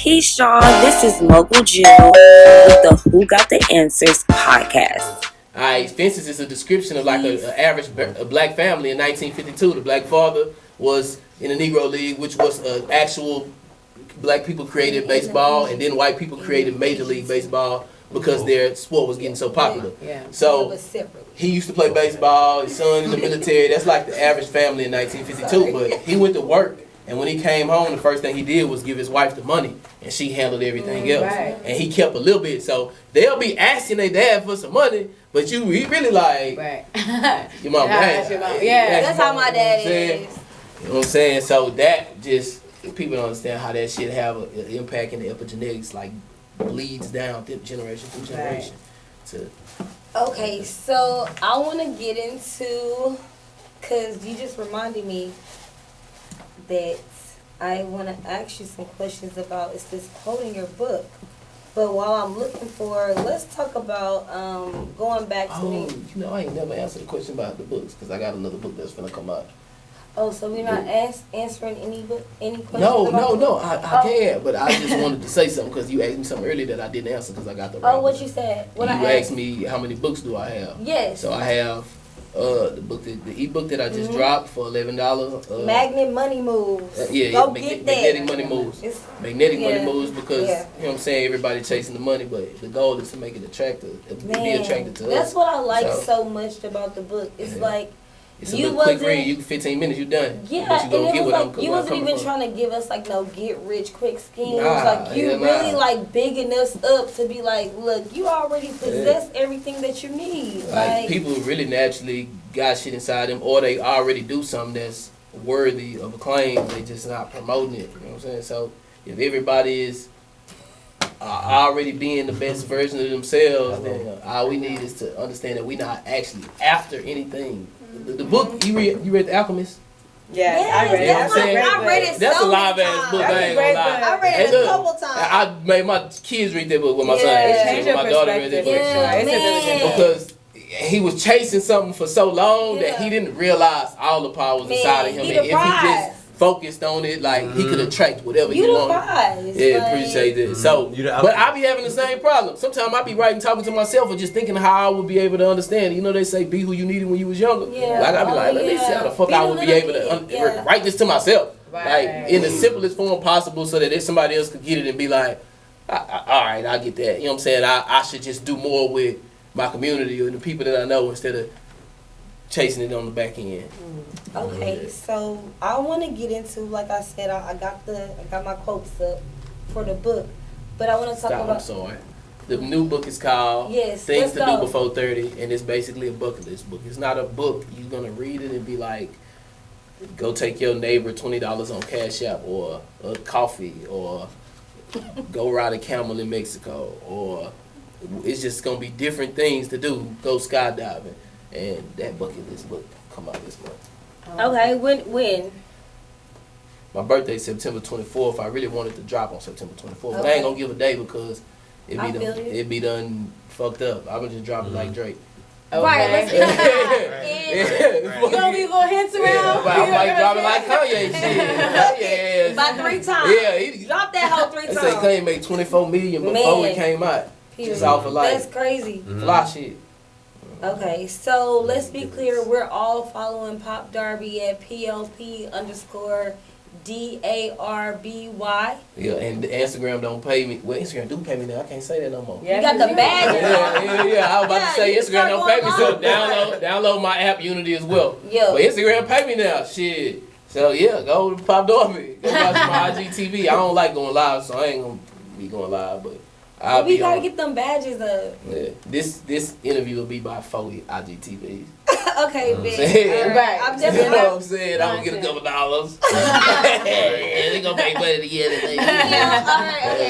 Peace, y'all. This is Mogul Jill with the Who Got the Answers podcast. Alright, fences is a description of like an average black family in 1952. The black father was in the Negro League, which was actual black people created baseball, and then white people created Major League Baseball because their sport was getting so popular. So he used to play baseball, his son in the military. That's like the average family in 1952. But he went to work, and when he came home, the first thing he did was give his wife the money, and she handled everything else. And he kept a little bit. So they'll be asking their dad for some money, but he really like, your mom, that's how my dad is. You know what I'm saying? So that just, people don't understand how that shit have an impact in the epigenetics, like bleeds down generation through generation. Okay, so I want to get into, because you just reminded me that I want to ask you some questions about, it's this quote in your book. But while I'm looking for, let's talk about going back to I ain't never answered the question about the books, because I got another book that's gonna come out. Oh, so we're not answering any questions? No, I can, but I just wanted to say something because you asked me something earlier that I didn't answer because I got the right. Oh, what you said? You asked me how many books do I have? Yes. So I have the ebook that I just dropped for $11. Magnet Money Moves. Go get that. Magnetic Money Moves. Magnetic Money Moves because you know what I'm saying, everybody chasing the money, but the goal is to make it attractive, to be attracted to us. That's what I like so much about the book. It's like, it's a little quick read. You 15 minutes, you done. Yeah, but you and get it was like you wasn't even trying to give us like no get rich quick schemes. Like you really like bigging us up to be like, look, you already possess everything that you need. Like people really naturally got shit inside them, or they already do something that's worthy of acclaim. They just not promoting it. You know what I'm saying? So if everybody is already being the best version of themselves, then all we need is to understand that we're not actually after anything. The book, you read The Alchemist? Yes, I read it. You know what I'm saying? I read it That's a live ass book. I ain't gonna lie. I read it a couple times. I made my kids read that book with my son. Actually, my daughter read that book because he was chasing something for so long that he didn't realize all the power was inside of him. And if he just focused on it, like he could attract whatever he wanted. Appreciate it. So, but I be having the same problem. Sometimes I be writing, talking to myself, or just thinking how I would be able to understand. You know, they say be who you needed when you was younger. Like I be like, let me see how the fuck I would be able to write this to myself, like in the simplest form possible, so that if somebody else could get it and be like, all right, I get that. You know what I'm saying? I should just do more with my community or the people that I know instead of chasing it on the back end. Okay, so I want to get into, like I said, I got my quotes up for the book, but I want to talk about. I'm sorry. The new book is called Things to Do Before 30, and it's basically a bucket list book. It's not a book you're gonna read it and be like, go take your neighbor $20 on Cash App, or a coffee, or go ride a camel in Mexico, or it's just gonna be different things to do. Go skydiving. And that bucket list book come out this month. Okay, when? My birthday's September 24th. I really wanted to drop on September 24th, but I ain't gonna give a day because it be done fucked up. I'm gonna just drop it like Drake. Okay. Right, let's get You gonna be little hints around? I might drop it like Kanye shit. About 3 times. Yeah, he dropped that whole 3 times. They say Kanye made $24 million before it came out. Just off of like that's crazy. Fly shit. Okay, so let's be clear. We're all following Pop Darby at PLP_DARBY. Yeah, and Instagram don't pay me. Well, Instagram do pay me now. I can't say that no more. You got the badge. Yeah. I was about to say Instagram don't pay me, so download my app Unity as well. Yeah. But Instagram pay me now. Shit. So yeah, go to Pop Darby. Go watch my IGTV. I don't like going live, so I ain't gonna be going live, but we gotta get them badges up. Yeah. This interview will be by 4 IGTVs. Okay, bitch. Right. I'm just, you know what I'm saying? I'm gonna get a couple dollars. And they gonna make money together.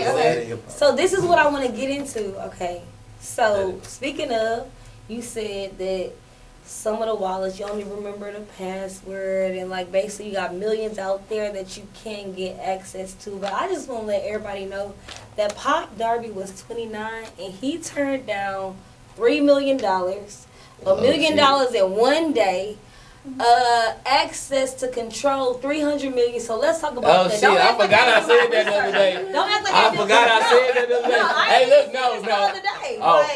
Okay. So this is what I want to get into. Okay. So speaking of, you said that some of the wallets you only remember the password, and like basically you got millions out there that you can't get access to. But I just want to let everybody know that Pop Darby was 29 and he turned down $3 million, $1 million in one day. access to control 300 million. So let's talk about that. Shit, I forgot I said that the other day. Don't act like I forgot I said that the other day. Hey, look, no.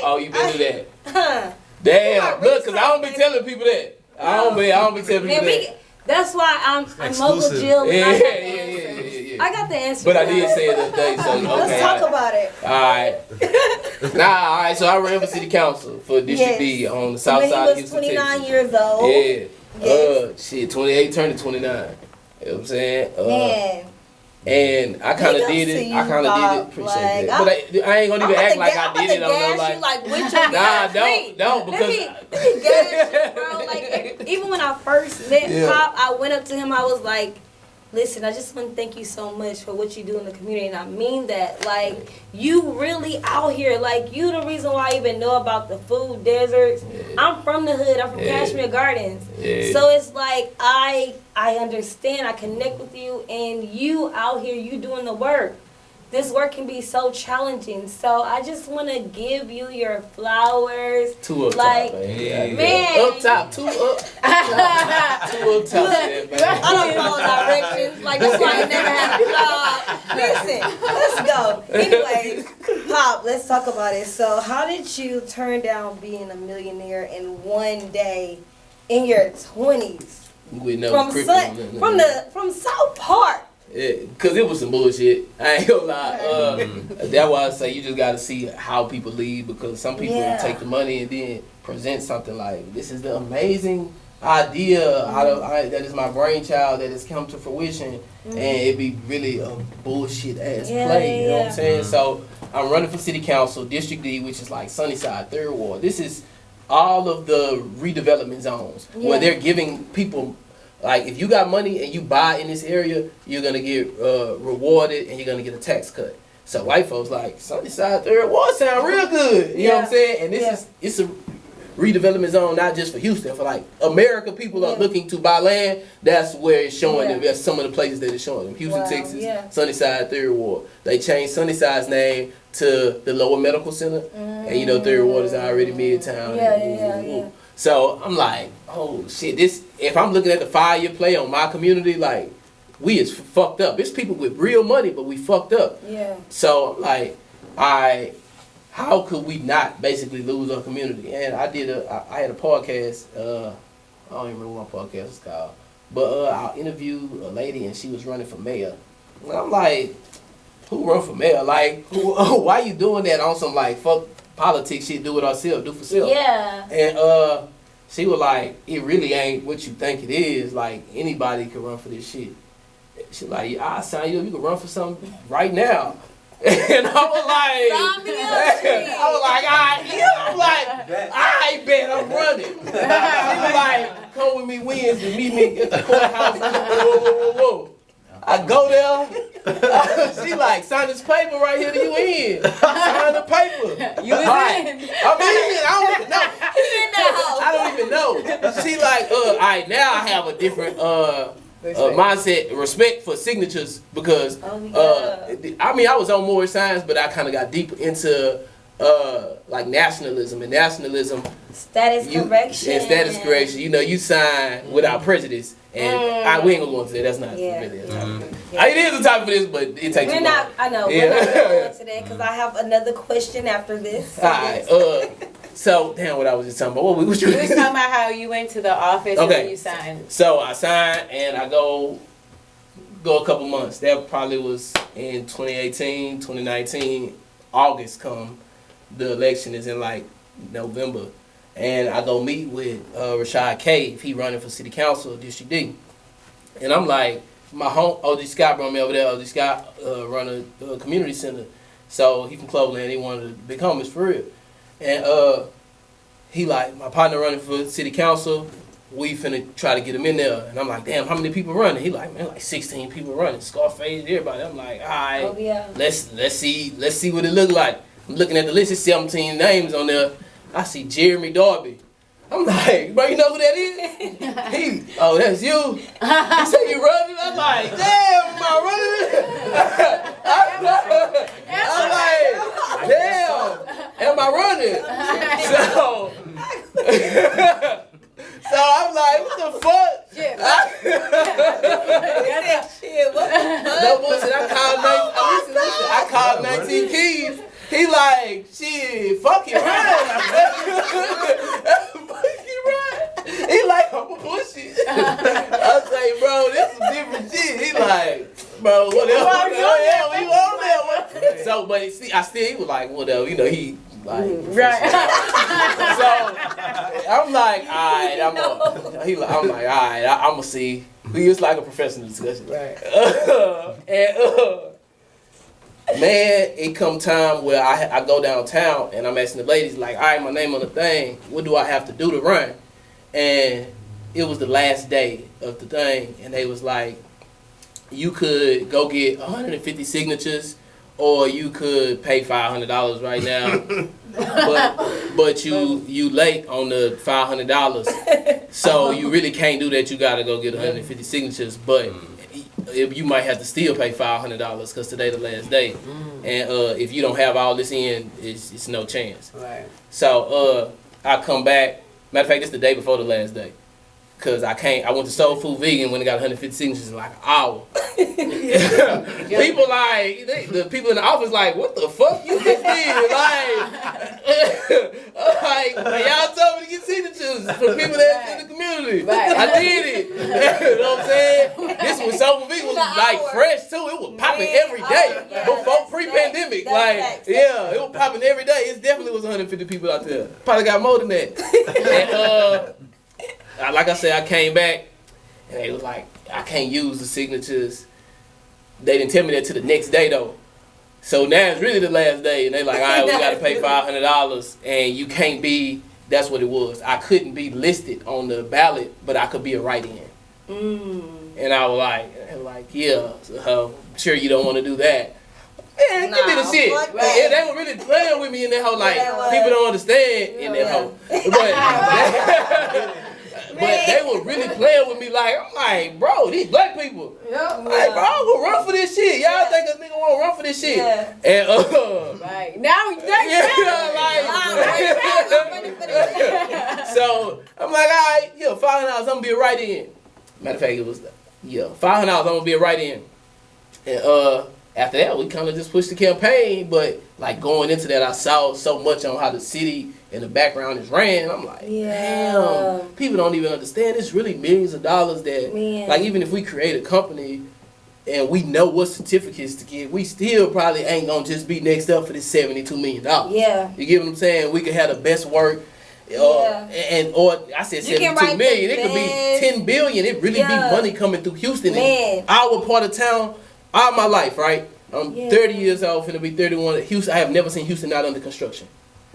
Oh, you been do that? Damn, look, cause I don't be telling people that. I don't be telling people that. That's why I'm Mogul Jill. Yeah. I got the answer. But I did say it the other day, so okay. Let's talk about it. Alright. Alright, so I ran for city council for District D on the south side of Houston, Texas. He was 29 years old. Yeah. Yes. 28 turning 29. You know what I'm saying? Man. And I kind of did it. Appreciate that. But I ain't gonna even act like I did it. I'm like with your don't because. Let me gas you, bro. Like even when I first met Pop, I went up to him. I was like, "Listen, I just want to thank you so much for what you do in the community, and I mean that. Like you really out here. Like you the reason why I even know about the food deserts. I'm from the hood. I'm from Kashmir Gardens. So it's like I understand. I connect with you, and you out here. You doing the work. This work can be so challenging. So I just want to give you your flowers. Two up like, top, man. Up top, two up. Two up top. Man. I don't follow directions. Like that's why I never had a job. Listen, let's go. Anyways, Pop, let's talk about it. So how did you turn down being a millionaire in one day in your 20s? With no from South Park. Yeah, cause it was some bullshit. I ain't gonna lie. That's why I say you just gotta see how people lead, because some people take the money and then present something like, "This is the amazing idea that is my brainchild that has come to fruition," and it be really a bullshit ass play. You know what I'm saying? So I'm running for city council, District D, which is like Sunnyside, 3rd Ward. This is all of the redevelopment zones where they're giving people. Like, if you got money and you buy in this area, you're going to get rewarded and you're going to get a tax cut. So white folks like, Sunnyside 3rd Ward sound real good. You know what I'm saying? And it's a redevelopment zone, not just for Houston. For like America, people are looking to buy land. That's where it's showing them. That's some of the places that it's showing them. Houston, Texas, Sunnyside 3rd Ward. They changed Sunnyside's name to the Lower Medical Center. And you know 3rd Ward is already Midtown. So I'm like, oh shit, if I'm looking at the 5-year play on my community, like, we is fucked up. It's people with real money, but we fucked up. Yeah. So I'm like, how could we not basically lose our community? And I had a podcast, I don't even remember what my podcast was called, but I interviewed a lady and she was running for mayor. And I'm like, who run for mayor? Like, why you doing that on some like fuck politics shit, do it ourselves, do for self. Yeah. And she was like, it really ain't what you think it is. Like, anybody can run for this shit. She like, I'll sign you up, you can run for something right now. And I was like, I bet I'm running. She was like, come with me Wednesday, meet me at the courthouse. Whoa. I go there. She like, sign this paper right here that you in. Sign the paper. You in? I'm in. I don't even know. She like, all right, now I have a different mindset, respect for signatures, because I mean, I was on more science, but I kind of got deep into like nationalism. Status correction. You know, you sign without prejudice. And we ain't gonna go into that. That's not really a topic. It is a topic for this, but it takes too long. I know. We're not gonna go into that because I have another question after this. Alright. So damn, what I was just talking about. What was you? We was talking about how you went to the office and you signed. So I signed and I go a couple months. That probably was in 2018, 2019. August come. The election is in like November. And I go meet with Rashad Cave. He running for city council, District D. And I'm like, my home, OG Scott brought me over there. OG Scott run a community center. So he from Cloverland. He wanted to become his for real. And he like, my partner running for city council. We finna try to get him in there. And I'm like, damn, how many people running? He like, man, like 16 people running. Scarface, everybody. I'm like, all right, let's see what it look like. I'm looking at the list. There's 17 names on there. I see Jeremy Darby. I'm like, bro, you know who that is? That's you? He said you running? I'm like, damn, am I running? I'm like, damn, am I running? So I'm like, what the fuck? I say, bro, this is different shit. He like, bro, whatever. You on there? So, but see, he was like, whatever. You know, he like, right. So I'm like, all right, I'm like, all right, I'm gonna see. We was like a professional discussion, right? Man, it come time where I go downtown and I'm asking the ladies like, all right, my name on the thing. What do I have to do to run? And it was the last day of the thing, and they was like, you could go get 150 signatures, or you could pay $500 right now. but you late on the $500, so you really can't do that. You gotta go get 150 signatures, but you might have to still pay $500 because today the last day, and if you don't have all this in, it's no chance. Right. So I come back. Matter of fact, it's the day before the last day. Cause I went to Soul Food Vegan when it got 150 signatures in like an hour. People like, the people in the office like, what the fuck you just did? Like y'all told me to get signatures from people that's in the community. Right. I did it. You know what I'm saying? This was Soul Food Vegan was like fresh too. It was popping every day before pre-pandemic. It was popping every day. It definitely was 150 people out there. Probably got more than that. And, like I said, I came back, and they was like, I can't use the signatures. They didn't tell me that till the next day, though. So now it's really the last day, and they like, all right, we got to pay $500, and you can't be, that's what it was. I couldn't be listed on the ballot, but I could be a write-in. And I was like, yeah, so, I'm sure you don't want to do that. Man, give me the shit. Yeah, they were really playing with me in that whole, like, people don't understand in that whole. But they were really playing with me like, I'm like, bro, these black people. I'm like, bro, I'm gonna run for this shit. Y'all think a nigga wanna run for this shit? Yeah. And right. Now so I'm like, all right, $500, I'm gonna be a write-in. Matter of fact, it was $500, I'm gonna be a write-in. And after that, we kind of just pushed the campaign, but like going into that, I saw so much on how the city and the background is ran. I'm like, damn, people don't even understand. It's really millions of dollars that, like, even if we create a company and we know what certificates to get, we still probably ain't gonna just be next up for this $72 million. Yeah, you get what I'm saying? We could have the best work. Or I said 72 million. It could be 10 billion. It really be money coming through Houston. And our part of town. All my life, right? I'm 30 years old, finna be 31. Houston, I have never seen Houston not under construction.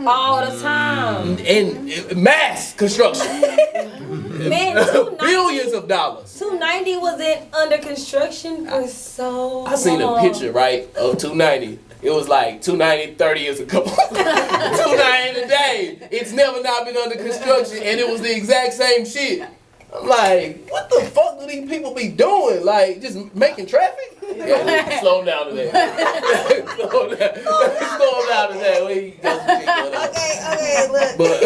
All the time. And mass construction. Man, billions of dollars. 290 wasn't under construction for so long. I seen a picture, right, of 290. It was like 290 30 years ago. 290 today. It's never not been under construction, and it was the exact same shit. I'm like, what the fuck do these people be doing? Like, just making traffic? Yeah, slow down to that. Slow down to that. Okay, look. But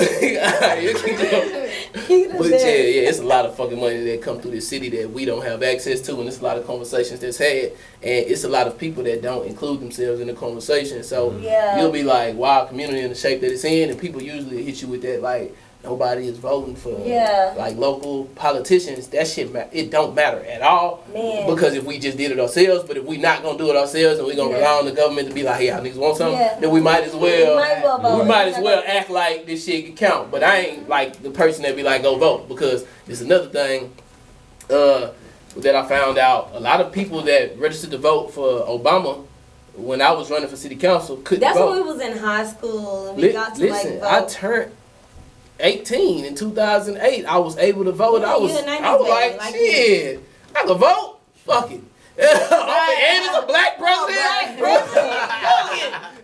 it's a lot of fucking money that come through this city that we don't have access to, and it's a lot of conversations that's had, and it's a lot of people that don't include themselves in the conversation. So you'll be like, wow, community in the shape that it's in, and people usually hit you with that, like, nobody is voting for like local politicians. That shit, it don't matter at all. Man. Because if we just did it ourselves, but if we not gonna do it ourselves and we gonna rely on the government to be like, hey, y'all niggas want something, then we might as well act like this shit can count. But I ain't like the person that be like, go vote, because it's another thing that I found out. A lot of people that registered to vote for Obama when I was running for city council couldn't vote. That's when we was in high school and we got to like vote. I turned 18 in 2008. I was able to vote. I was like, shit, I can vote. Fuck it. And it's a black president.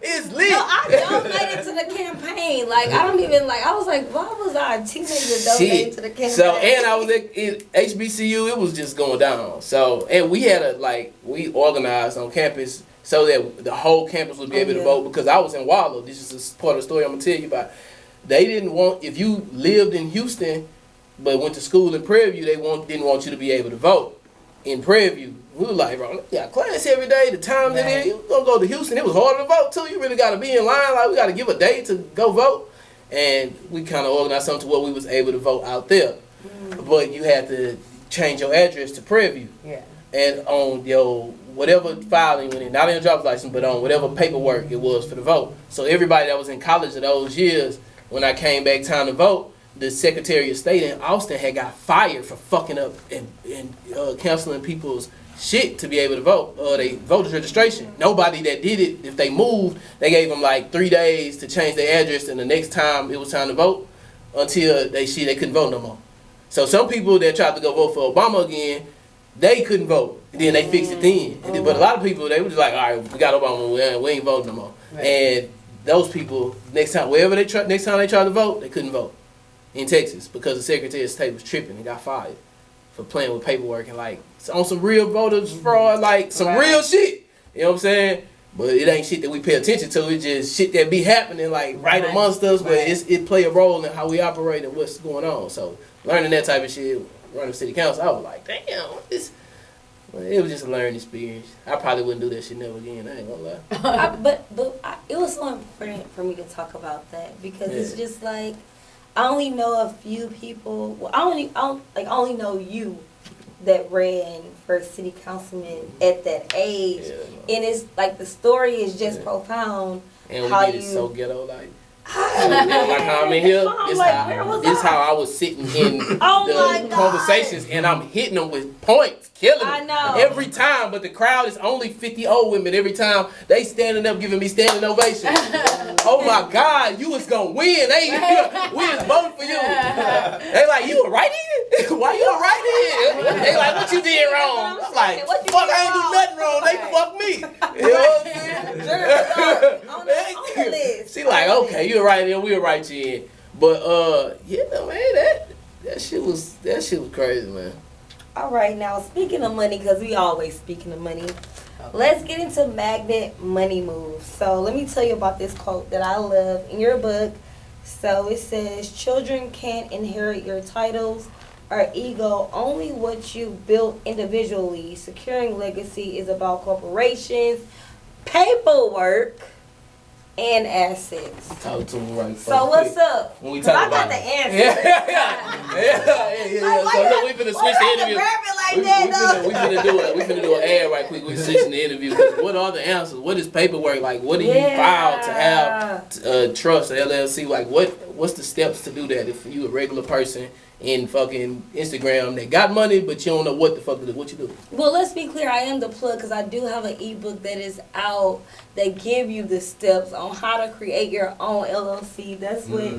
It's lit. No, I donated to the campaign. Like, I don't even like. I was like, why was I a teenager donating to the campaign? So, and I was at HBCU. It was just going down. So, and we had we organized on campus so that the whole campus would be able to vote, because I was in Wallow. This is part of the story I'm gonna tell you about. They didn't want, if you lived in Houston but went to school in Prairie View, didn't want you to be able to vote in Prairie View. We were like, bro, you got class every day, the time that it is, you gonna go to Houston. It was harder to vote too. You really gotta be in line, like we gotta give a day to go vote. And we kind of organized something to where we was able to vote out there. But you had to change your address to Prairie View. Yeah. And on your whatever filing, not on your driver's license, but on whatever paperwork it was for the vote. So everybody that was in college in those years, when I came back time to vote, the Secretary of State in Austin had got fired for fucking up and canceling people's shit to be able to vote. They voter's registration. Nobody that did it, if they moved, they gave them like 3 days to change their address, and the next time it was time to vote, until they couldn't vote no more. So some people that tried to go vote for Obama again, they couldn't vote. And then they fixed it then. But a lot of people, they were just like, all right, we got Obama, we ain't voting no more. Right. And those people, next time they tried to vote, they couldn't vote in Texas because the Secretary of State was tripping and got fired for playing with paperwork and like on some real voters fraud, like some real shit. You know what I'm saying? But it ain't shit that we pay attention to. It's just shit that be happening like right amongst us, but it play a role in how we operate and what's going on. So learning that type of shit, running city council, I was like, damn, it was just a learning experience. I probably wouldn't do that shit never again. I ain't gonna lie. It was so important for me to talk about that because it's just like I only know a few people. Well, I only know you that ran for city councilman at that age, and it's like the story is just profound. And we did it so ghetto like. Like how I'm in here, this how I was sitting in the conversations, and I'm hitting them with points, killing them. I know. Every time, but the crowd is only 50 old women. Every time they standing up giving me standing ovations. Oh my God, you was gonna win. We was voting for you. They like, you a write-in? Why you a write-in? They like, what you did wrong? I'm like, fuck, I ain't do nothing wrong. They fuck me. You know what I'm saying? She like, okay, you right in, we'll write you in. But yeah, man, that shit was crazy, man. All right, now speaking of money, because we always speaking of money, let's get into magnet money moves. So let me tell you about this quote that I love in your book. So it says, children can't inherit your titles or ego, only what you built individually. Securing legacy is about corporations, paperwork, and assets. Talk to me right. So what's up? When we talk about the answer. Yeah. So look, we finna switch the interview. We finna do an ad right quick. We switching the interview. What are the answers? What is paperwork like? What do you file to have trust, LLC? Like what's the steps to do that if you a regular person in fucking Instagram that got money, but you don't know what the fuck to do? What you do? Well, let's be clear. I am the plug because I do have an ebook that is out that give you the steps on how to create your own LLC. That's what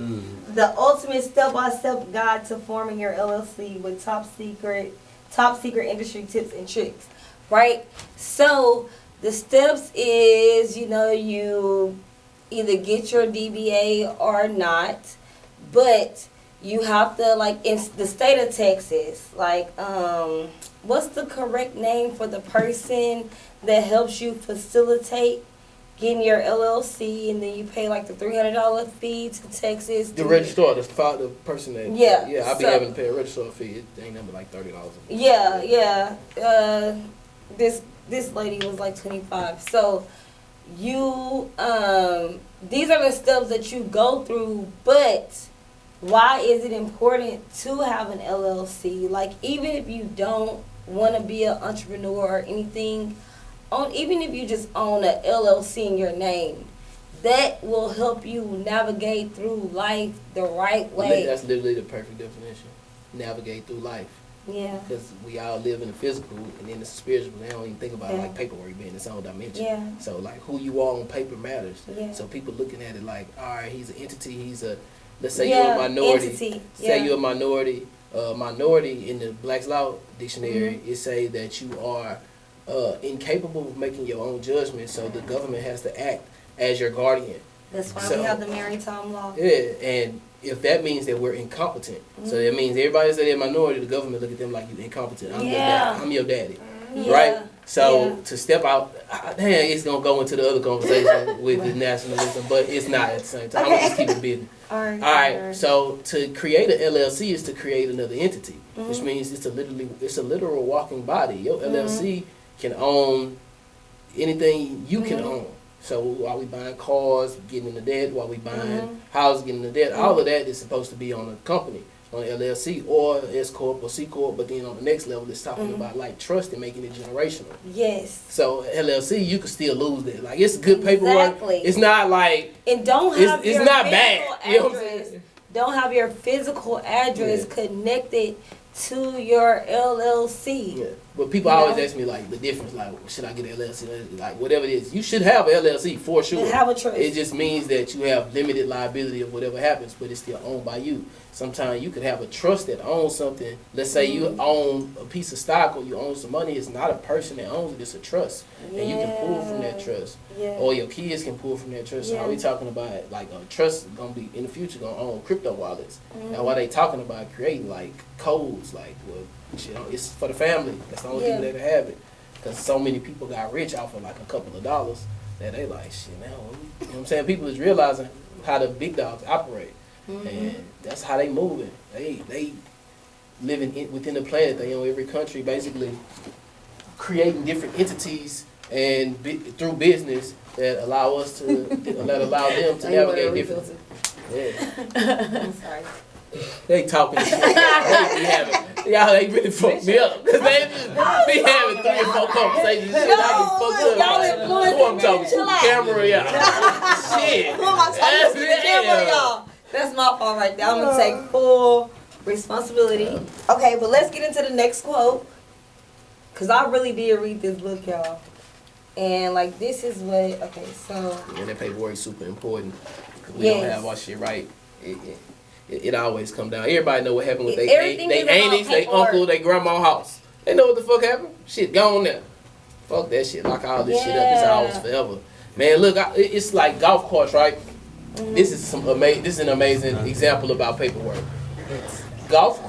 the ultimate step-by-step guide to forming your LLC with top secret industry tips and tricks. Right? So the steps is, you either get your DBA or not, but you have to, like, in the state of Texas, like, what's the correct name for the person that helps you facilitate getting your LLC, and then you pay, like, the $300 fee to Texas? The registrar, the person that... Yeah. I be having to pay a registrar fee. It ain't number like $30 a month. Yeah. This lady was, like, $25. So, you, these are the steps that you go through, but... why is it important to have an LLC? Like, even if you don't want to be an entrepreneur or anything, even if you just own an LLC in your name, that will help you navigate through life the right way. That's literally the perfect definition. Navigate through life. Yeah. Because we all live in the physical and then the spiritual. They don't even think about like paperwork being its own dimension. Yeah. So like who you are on paper matters. Yeah. So people looking at it like, all right, he's an entity. Let's say you're a minority. Entity. Say you're a minority. Minority in the Black's Law Dictionary, it say that you are incapable of making your own judgment. So the government has to act as your guardian. That's why we have the maritime law. Yeah, and if that means that we're incompetent, so that means everybody say they're minority, the government look at them like you're incompetent. I'm your daddy, right? So to step out, it's gonna go into the other conversation with the nationalism, but it's not at the same time. I'm gonna just keep it business. All right. So to create an LLC is to create another entity, which means it's a literal walking body. Your LLC can own anything you can own. So while we buying cars, getting into debt, while we buying houses, getting into debt, all of that is supposed to be on a company. on LLC or S corp or C corp, but then on the next level, it's talking about like trust and making it generational. Yes. So LLC, you can still lose that. Like it's good paperwork. Exactly. It's not like and don't have it's your not physical bad. You know what I'm address. saying? Don't have your physical address connected to your LLC. Yeah. But people always ask me like the difference, like should I get an LLC? Like whatever it is, you should have an LLC for sure. And have a trust. It just means that you have limited liability of whatever happens, but it's still owned by you. Sometimes you could have a trust that owns something. Let's say you own a piece of stock or you own some money. It's not a person that owns it. It's a trust, and you can pull from that trust, or your kids can pull from that trust. So are we talking about like a trust is gonna be in the future gonna own crypto wallets? And why they talking about creating like codes, like well, shit, it's for the family. That's the only people that have it. Because so many people got rich off of like a couple of dollars that they like shit now. You know what I'm saying? People is realizing how the big dogs operate. And that's how they moving. They living within the planet. They own every country, basically creating different entities and through business that allow us to allow them to navigate different. Yeah. I'm sorry. They talking shit. They really fucked me up because they just be having 3 or 4 conversations. Shit, I be fucked up. Y'all Who I'm talking to? Camera, yeah. Shit. Who am I talking to? The camera, y'all. That's my fault right there. I'm gonna take full responsibility. Okay, but let's get into the next quote. Cause I really did read this book, y'all. And like this is what so that paperwork is super important. We don't have our shit right. It always come down. Everybody know what happened with they aunties, they uncle, they grandma house. They know what the fuck happened. Shit, gone there. Fuck that shit. Lock all this shit up. It's ours forever. Man, look, it's like golf course, right? This is an amazing example about paperwork. Golf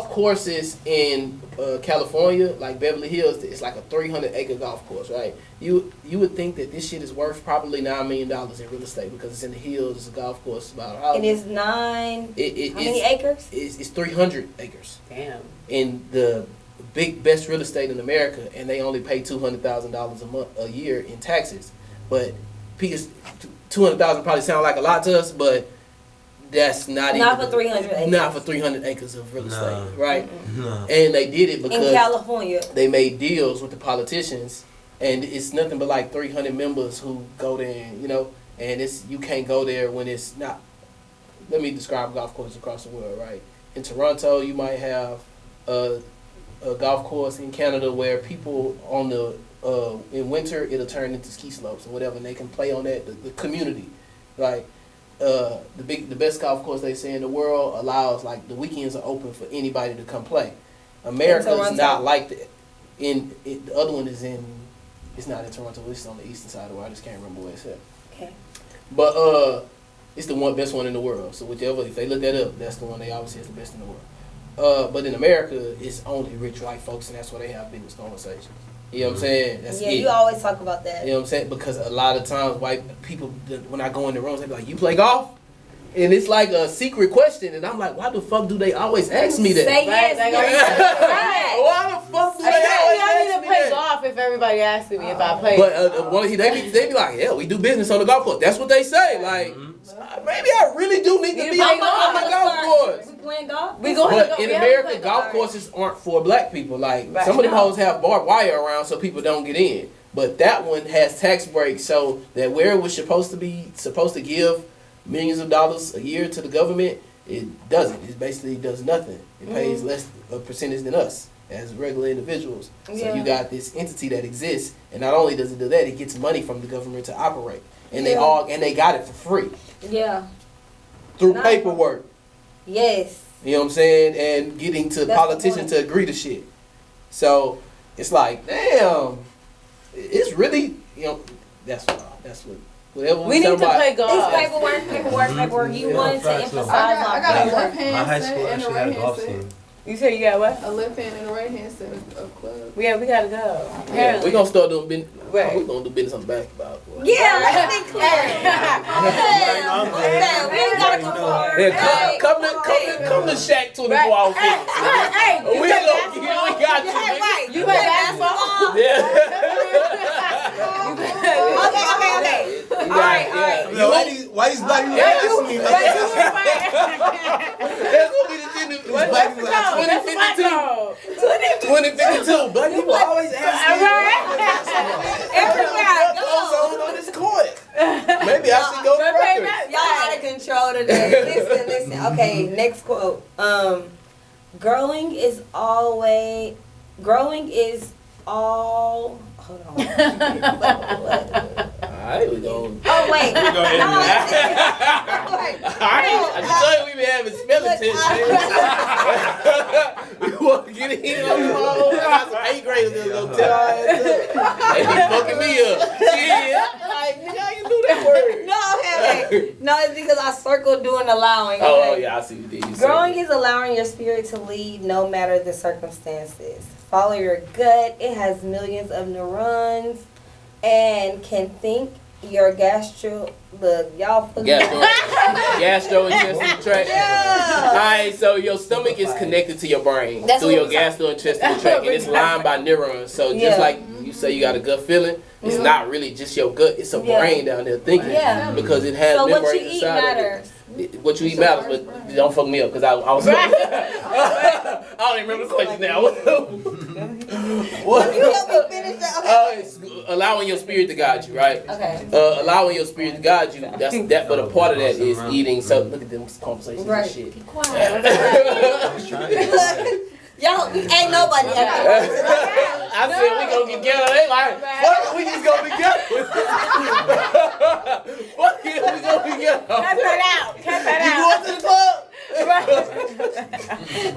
courses in California, like Beverly Hills, it's like a 300-acre golf course, right? You would think that this shit is worth probably $9 million in real estate because it's in the hills. It's a golf course about. And it's how many acres? It's 300 acres. Damn. In the best real estate in America, and they only pay $200,000 a year in taxes. But $200,000 probably sound like a lot to us, but that's not for 300 acres. Not for 300 acres of real estate, right? No. And they did it because in California they made deals with the politicians, and it's nothing but like 300 members who go there, and, and you can't go there when it's not. Let me describe golf courses across the world, right? In Toronto, you might have a golf course in Canada where people on in winter it'll turn into ski slopes or whatever, and they can play on that. The community, like. The best golf course they say in the world allows like the weekends are open for anybody to come play. America is not like that. The other one is it's not in Toronto. It's on the eastern side of the world. I just can't remember where it's at. Okay. But it's the best one in the world. So if they look that up, that's the one they obviously is the best in the world. But in America, it's only rich white folks, and that's why they have business conversations. You know what I'm saying? That's it. You always talk about that. You know what I'm saying? Because a lot of times white people, when I go in the rooms, they be like, "You play golf?" And it's like a secret question, and I'm like, "Why the fuck do they always ask me that?" Say yes. Why the fuck do they always I ask need to me play that? golf if everybody asks me if I play. But they be like, "Yeah, we do business on the golf course." That's what they say. Like, maybe I really do need to be on the golf course. We playing golf? But in America, golf courses aren't for black people. Like some of them hoes have barbed wire around so people don't get in. But that one has tax breaks so that where it was supposed to give millions of dollars a year to the government, it doesn't. It basically does nothing. It pays less a percentage than us as regular individuals. So you got this entity that exists, and not only does it do that, it gets money from the government to operate, and they got it for free. Yeah. Through paperwork. Yes. You know what I'm saying? And getting politicians to agree to shit. So it's like, damn, it's really, that's what. Whatever we need to play golf. It's paperwork. You wanted to emphasize I got a left hand My high set school and a actually right had a golf hand set. team. You said you got what? A left hand and a right hand set of clubs. Yeah, we gotta go. Yeah, we're gonna start doing business. Right. We're gonna do business on the basketball court. Yeah, let's be clear. We ain't gotta go far. Yeah, come to Shaq 24-hour fitness. Hey, We got you. You play basketball? Okay. All right. Yo, why these black people asking me? That's gonna be the Black people have 2052. Black people always ask me what goes on this court. Maybe I should go further. Y'all out of control today. Listen. Okay, next quote. Growing is all. Hold on. What? Alright, we going. Oh wait. Go ahead. Alright, I just told you we been having spelling tests, man. We want to get in on the phone. I got some 8th graders that's gonna tell our ass up. They be fucking me up. Yeah. Like, nigga, how you do that word? No, it's because I circled doing allowing. Oh, Okay? yeah, I see what you did. Growing is allowing your spirit to lead no matter the circumstances. Follow your gut. It has millions of neurons and can think your gastrointestinal tract. Yeah. Alright, so your stomach is connected to your brain through your gastrointestinal tract, and it's lined by neurons. So just like you say, you got a gut feeling. It's not really just your gut. It's a brain down there thinking because it has membranes what you eat inside matters. of it. What you eat matters, but don't fuck me up because I was. I don't even remember the question now. What? You help me finish that. Okay. It's allowing your spirit to guide you, right? Okay. Allowing your spirit to guide you. That's that. But a part of that is eating. So look at them conversations and shit. Be quiet. Y'all, ain't nobody ever. I said we gonna get together. They like, fuck, we just gonna be together. Fuck it, we gonna be together. Cut that out. You going to the club?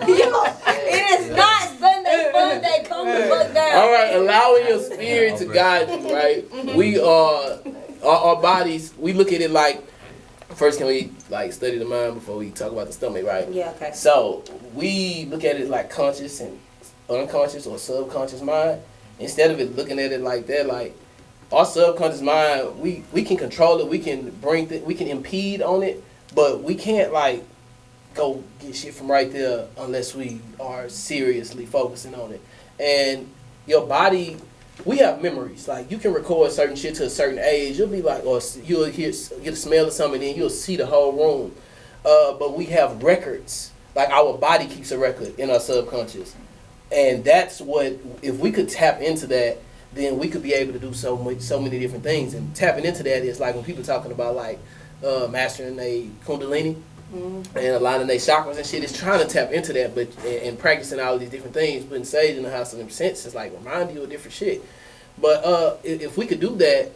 Yo, it is not Sunday fun day. Come the fuck down. All right, allowing your spirit to guide you, right? We our bodies. We look at it like. First, can we study the mind before we talk about the stomach, right? Yeah, okay. So we look at it like conscious and unconscious or subconscious mind. Instead of it looking at it like that, like our subconscious mind, we can control it. We can we can impede on it, but we can't go get shit from right there unless we are seriously focusing on it. And your body. We have memories. Like, you can record certain shit to a certain age. You'll be like, or you'll get a smell of something, and then you'll see the whole room. But we have records. Like, our body keeps a record in our subconscious. And that's what, if we could tap into that, then we could be able to do so many different things. And tapping into that is like when people talking about mastering a kundalini and aligning their chakras and shit. It's trying to tap into that, but and practicing all these different things, putting sage in the house of them senses, remind you of different shit. But if we could do that,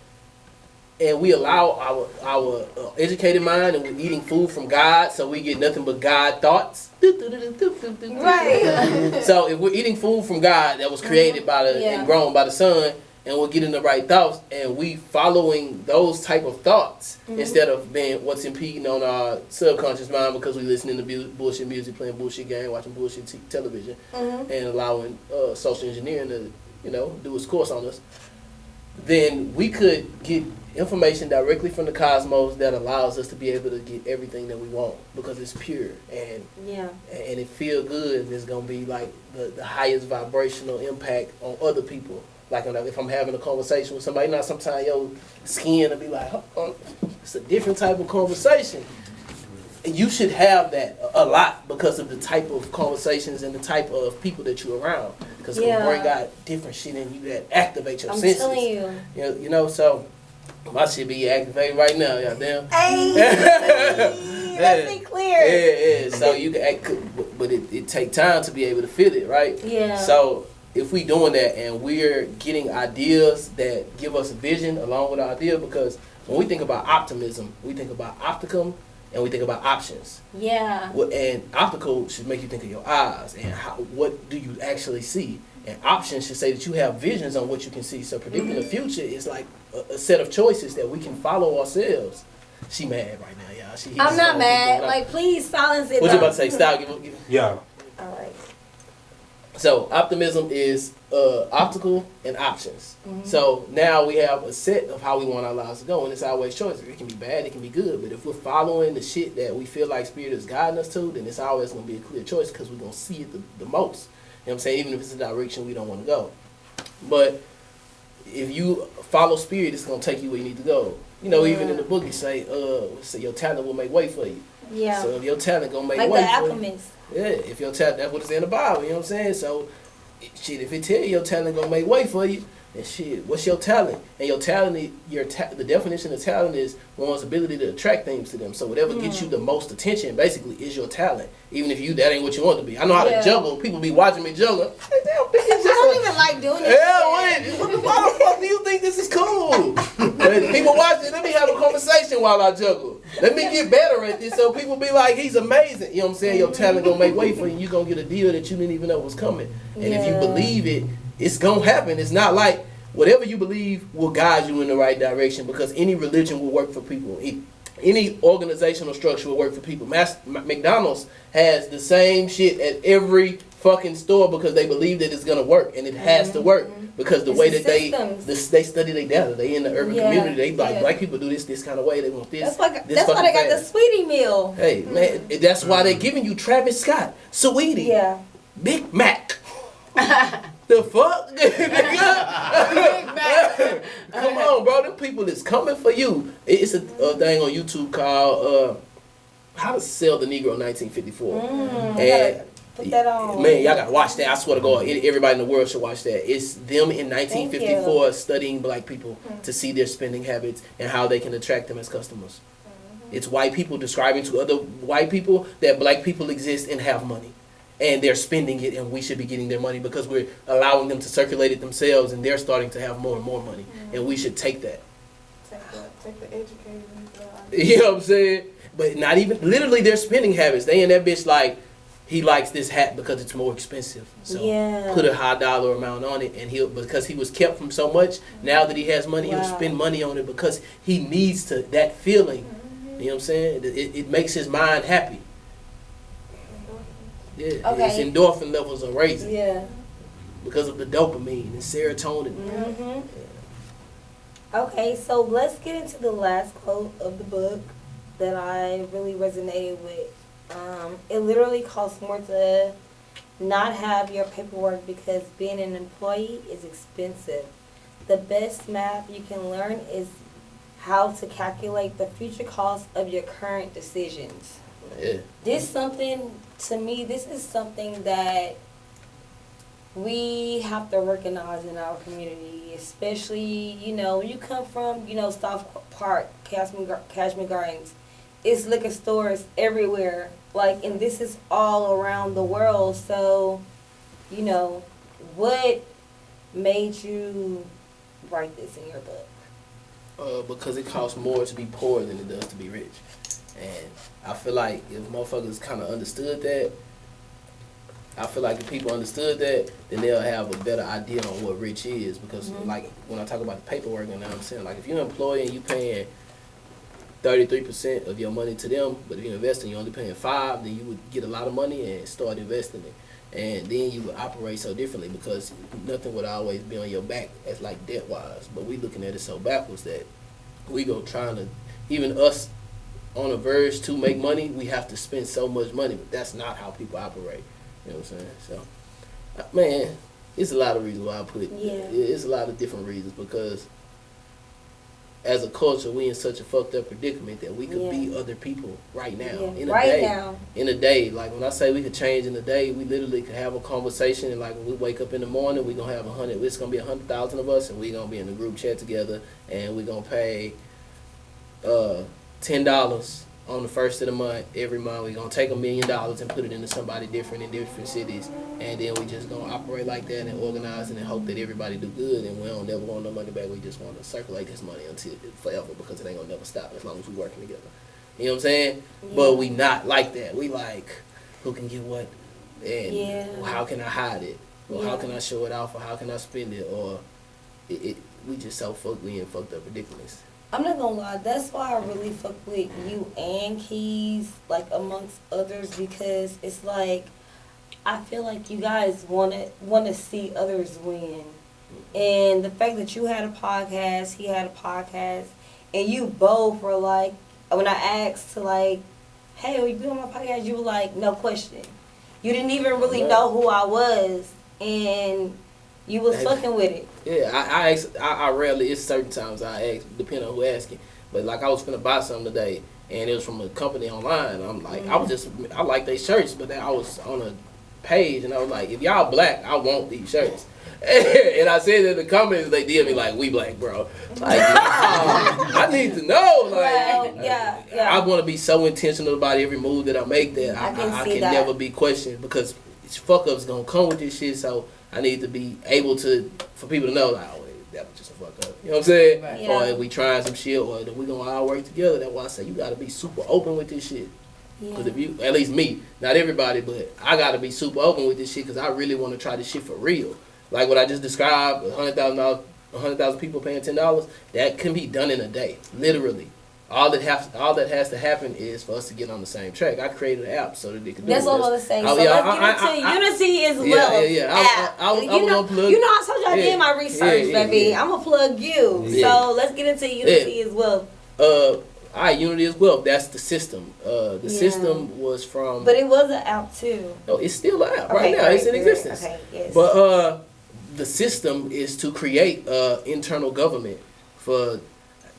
and we allow our educated mind, and we're eating food from God, so we get nothing but God thoughts. Right. So if we're eating food from God that was created by and grown by the Son, and we're getting the right thoughts, and we following those type of thoughts instead of being what's impeding on our subconscious mind because we listening to bullshit music, playing bullshit game, watching bullshit television, and allowing social engineering to do its course on us, then we could get information directly from the cosmos that allows us to be able to get everything that we want because it's pure and it feel good, and it's gonna be like the highest vibrational impact on other people. Like if I'm having a conversation with somebody, sometimes your skin will be like, it's a different type of conversation. And you should have that a lot because of the type of conversations and the type of people that you're around. Because it will bring out different shit in you that activate your senses. I'm telling you. So my shit be activated right now, goddamn. Hey, let's be clear. Yeah. So you can act, but it take time to be able to feel it, right? Yeah. So if we doing that and we're getting ideas that give us a vision along with our idea, because when we think about optimism, we think about opticum and we think about options. Yeah. And optical should make you think of your eyes and what do you actually see. And options should say that you have visions on what you can see. So predicting the future is like a set of choices that we can follow ourselves. She mad right now, y'all. I'm not mad. Please silence it. What you about to say? Stop. Yeah. All right. So optimism is optical and options. So now we have a set of how we want our lives to go, and it's always choices. It can be bad, it can be good, but if we're following the shit that we feel like Spirit is guiding us to, then it's always going to be a clear choice because we're going to see it the most. You know what I'm saying? Even if it's a direction we don't want to go. But if you follow Spirit, it's going to take you where you need to go. You know, even in the book it say your talent will make way for you. Yeah. So if your talent gonna make like way the for you. alchemist. Yeah, if your talent, that's what it's in the Bible, you know what I'm saying? So, shit, if it tell you your talent gonna make way for you, then shit, what's your talent? And your talent, the definition of talent is one's ability to attract things to them. So whatever gets you the most attention, basically, is your talent. Even if that ain't what you want to be. I know how to juggle. People be watching me juggle. Like, damn, bitch, I don't even like doing it. yeah, why the fuck do you think this is cool? People watching, let me have a conversation while I juggle. Let me get better at this so people be like, he's amazing. You know what I'm saying? Your talent gonna make way for you. You gonna get a deal that you didn't even know was coming. And if you believe it, it's gonna happen. It's not like whatever you believe will guide you in the right direction, because any religion will work for people. Any organizational structure will work for people. McDonald's has the same shit at every fucking store because they believe that it's gonna work, and it has to work because the way that they study their data. They in the urban community. They like black people do this kind of way. They want this. That's why they got the sweetie meal. Hey man, that's why they giving you Travis Scott, Sweetie, Big Mac. The fuck? Come on, bro. Them people is coming for you. It's a thing on YouTube called How to Sell the Negro in 1954. And put that on. Man, y'all gotta watch that. I swear to God, everybody in the world should watch that. It's them in 1954 studying black people to see their spending habits and how they can attract them as customers. It's white people describing to other white people that black people exist and have money. And they're spending it, and we should be getting their money because we're allowing them to circulate it themselves, and they're starting to have more and more money, and we should take that. Take the educated. You know what I'm saying? But not even literally their spending habits. They in that bitch like, he likes this hat because it's more expensive, so put a high dollar amount on it, and because he was kept from so much. Now that he has money, he'll spend money on it because he needs that feeling. You know what I'm saying? It makes his mind happy. Yeah, his endorphin levels are raising. Yeah, because of the dopamine and serotonin. Okay, so let's get into the last quote of the book that I really resonated with. It literally costs more to not have your paperwork because being an employee is expensive. The best math you can learn is how to calculate the future cost of your current decisions. Yeah. This is something that we have to recognize in our community, especially, when you come from, South Park, Cashmere Gardens. It's liquor stores everywhere, and this is all around the world. So, what made you write this in your book? Because it costs more to be poor than it does to be rich. And I feel like if motherfuckers kind of understood that, if people understood that, then they'll have a better idea on what rich is. Because, when I talk about the paperwork, and I'm saying, if you're an employee and you paying 33% of your money to them, but if you're investing, you're only paying 5%, then you would get a lot of money and start investing it. And then you would operate so differently because nothing would always be on your back as debt-wise. But we looking at it so backwards that we go trying to, even us on a verge to make money, we have to spend so much money. But that's not how people operate. You know what I'm saying? So, man, it's a lot of reasons why I put it. It's a lot of different reasons because as a culture, we in such a fucked up predicament that we could be other people right now. In a day. Like when I say we could change in a day, we literally could have a conversation, and when we wake up in the morning, we're gonna have 100. It's gonna be 100,000 of us, and we're gonna be in a group chat together, and we're gonna pay $10 on the first of the month every month. We're gonna take $1 million and put it into somebody different in different cities, and then we just gonna operate like that and organize and hope that everybody do good, and we don't never want no money back. We just want to circulate this money until forever because it ain't gonna never stop as long as we working together. You know what I'm saying? But we not like that. We who can get what, and how can I hide it, or how can I show it off, or how can I spend it, or we just so fucked up ridiculous. I'm not gonna lie, that's why I really fuck with you and Keys, amongst others, because it's I feel like you guys wanna see others win. And the fact that you had a podcast, he had a podcast, and you both were when I asked to hey, are you doing my podcast? You were no question. You didn't even really know who I was, and you was fucking with it. Yeah, I rarely, it's certain times I ask, depending on who asking. But like I was finna buy something today, and it was from a company online. I'm like, I like their shirts, but then I was on a page, and I was like, if y'all black, I want these shirts. And I said in the comments, they did me like, we black, bro. Like, I need to know. Like, I want to be so intentional about every move that I make that I can never be questioned, because fuck ups gonna come with this shit. So I need to be able to, for people to know, like, oh, that was just a fuck up. You know what I'm saying? Right. Or if we trying some shit, or we gonna all work together. That's why I say you gotta be super open with this shit. Because if you, at least me, not everybody, but I gotta be super open with this shit, because I really want to try this shit for real. Like what I just described, $100,000 people paying $10, that can be done in a day, literally. All that has to happen is for us to get on the same track. I created an app so that they could do That's what I was saying. So let's get into Unity is well. You know, I told you I did my research, baby. I'm gonna plug you. So let's get into Unity as well. All right, Unity is wealth. That's the system. The system was from. But it was an app too. No, it's still an app right now. It's in existence. Okay, yes. But the system is to create internal government for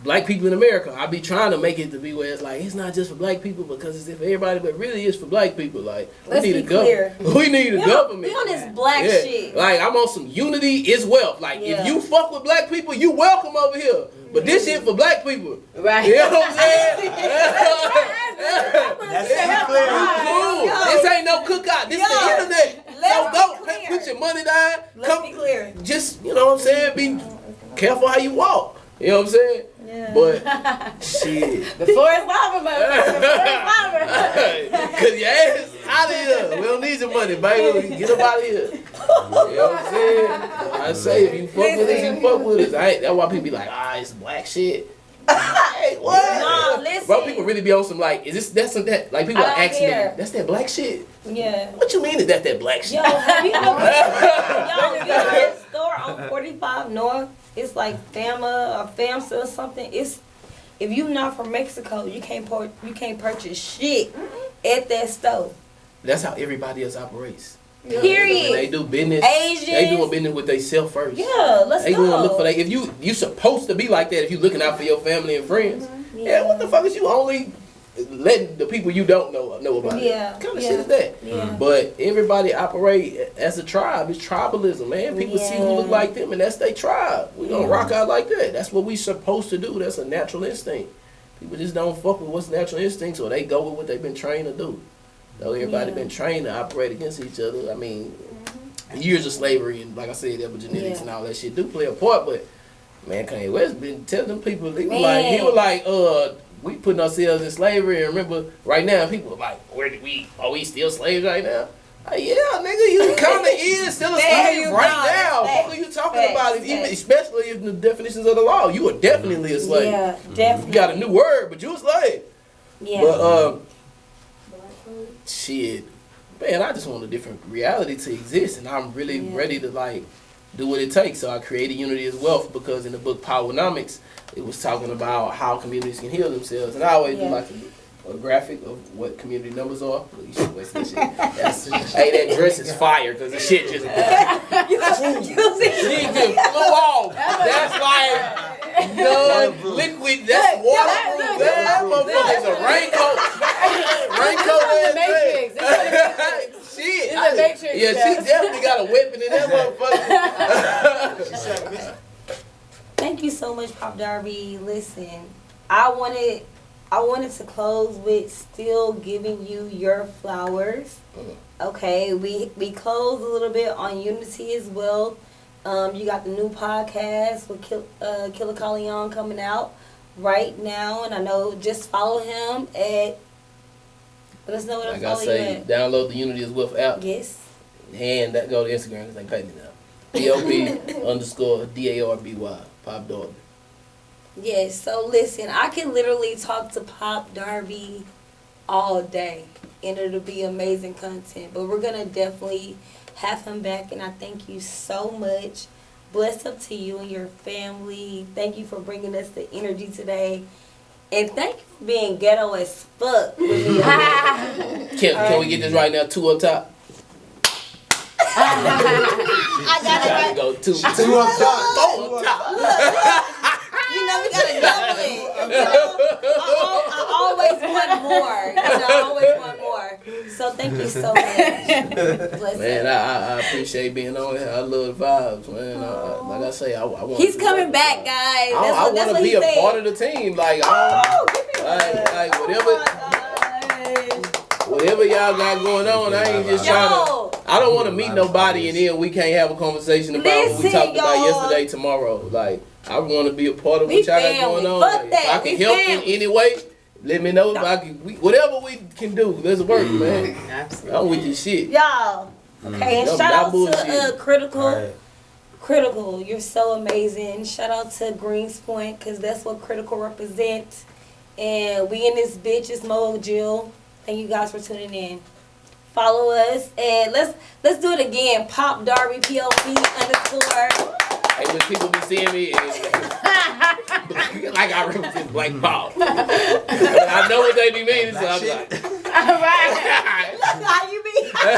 black people in America. I be trying to make it to be where it's like, it's not just for black people because it's for everybody, but really it's for black people. Like, we need a government. We need a government. We on this black shit. Like, I'm on some unity is wealth. Like, if you fuck with black people, you welcome over here. But this shit for black people. Right. You know what I'm saying? That's clear. Cool. This ain't no cookout. This is the internet. So don't put your money down. Let's be clear. Just, you know what I'm saying? Be careful how you walk. You know what I'm saying? Yeah. But shit. The floor is lava, motherfucker. Cause your ass out of here. We don't need your money, baby. Get up out of here. You know what I'm saying? I say if you fuck with us, you fuck with us. That's why people be like, it's black shit. Hey, what? No, listen. Bro, people really be on some like, that's that? Like people are asking me, that's that black shit? Yeah. What you mean is that black shit? Yo, have you know that store on 45 North? It's like Fama or FAMSA or something. It's, if you not from Mexico, you can't purchase shit at that store. That's how everybody else operates. Period. When they do business, Asians, they doing business with themselves first. Yeah, let's they go. Going to look for that. If you supposed to be like that, if you looking out for your family and friends. Yeah, what the fuck is you only letting the people you don't know about it? What kind of shit is that? Yeah. But everybody operate as a tribe. It's tribalism, man. People see who look like them, and that's their tribe. We gonna rock out like that. That's what we supposed to do. That's a natural instinct. People just don't fuck with what's natural instinct, so they go with what they've been trained to do. Though everybody been trained to operate against each other. I mean, years of slavery and, like I said, epigenetics and all that shit do play a part. But man, Kanye West been telling them people, he was like, we putting ourselves in slavery. And remember, right now, people are like, are we still slaves right now? Like, yeah, nigga, you kind of is still a slave right now. What are you talking about? Especially in the definitions of the law, you are definitely a slave. Yeah, definitely. You got a new word, but you a slave. Yeah. But shit, man, I just want a different reality to exist, and I'm really ready to like do what it takes. So I created Unity as Wealth because in the book Powernomics, it was talking about how communities can heal themselves, and I always do like a graphic of what community numbers are. Look, you should waste that shit. Hey, that dress is fire because the shit just she just flew off. That's like non-liquid. That's waterproof. That motherfucker's a raincoat. It's the Matrix. Shit. It's the Matrix. Yeah, she definitely got a weapon in that motherfucker. Thank you so much, Pop Darby. Listen, I wanted to close with still giving you your flowers. Okay, we closed a little bit on Unity as well. You got the new podcast with Killer Colleon coming out right now, and I know just follow him at. Let us know what like I say, download the Unity as Wealth app. Yes. And that go to Instagram because they pay me now. POP_DARBY. Pop Darby. Yes, so listen, I can literally talk to Pop Darby all day, and it'll be amazing content. But we're going to definitely have him back, and I thank you so much. Blessed up to you and your family. Thank you for bringing us the energy today. And thank you for being ghetto as fuck with me. Can we get this right now? 2 up top? I got it right. Go 2 up top. 4 up top. You know we got to I always want more. I always want more. So thank you so much. Man, I appreciate being on here. I love the vibes, man. Like I say, I want. He's coming back, guys. I want to be a part of the team. Like, like whatever y'all got going on, I ain't just trying to. I don't want to meet nobody and then we can't have a conversation about what we talked about yesterday, tomorrow. Like, I want to be a part of what y'all got going on. Like, if I can help in any way, let me know. If I can, whatever we can do, let's work, man. Absolutely. I'm with this shit. Y'all. Okay, and shout out to Critical. Right. Critical, you're so amazing. Shout out to Greens Point, because that's what Critical represents. And we in this bitch, it's Mo Jill. Thank you guys for tuning in. Follow us and let's do it again. Pop Darby POP _. Hey, when people be seeing me, like I represent Black Paul. I know what they be meaning, so I'm like, Look how you be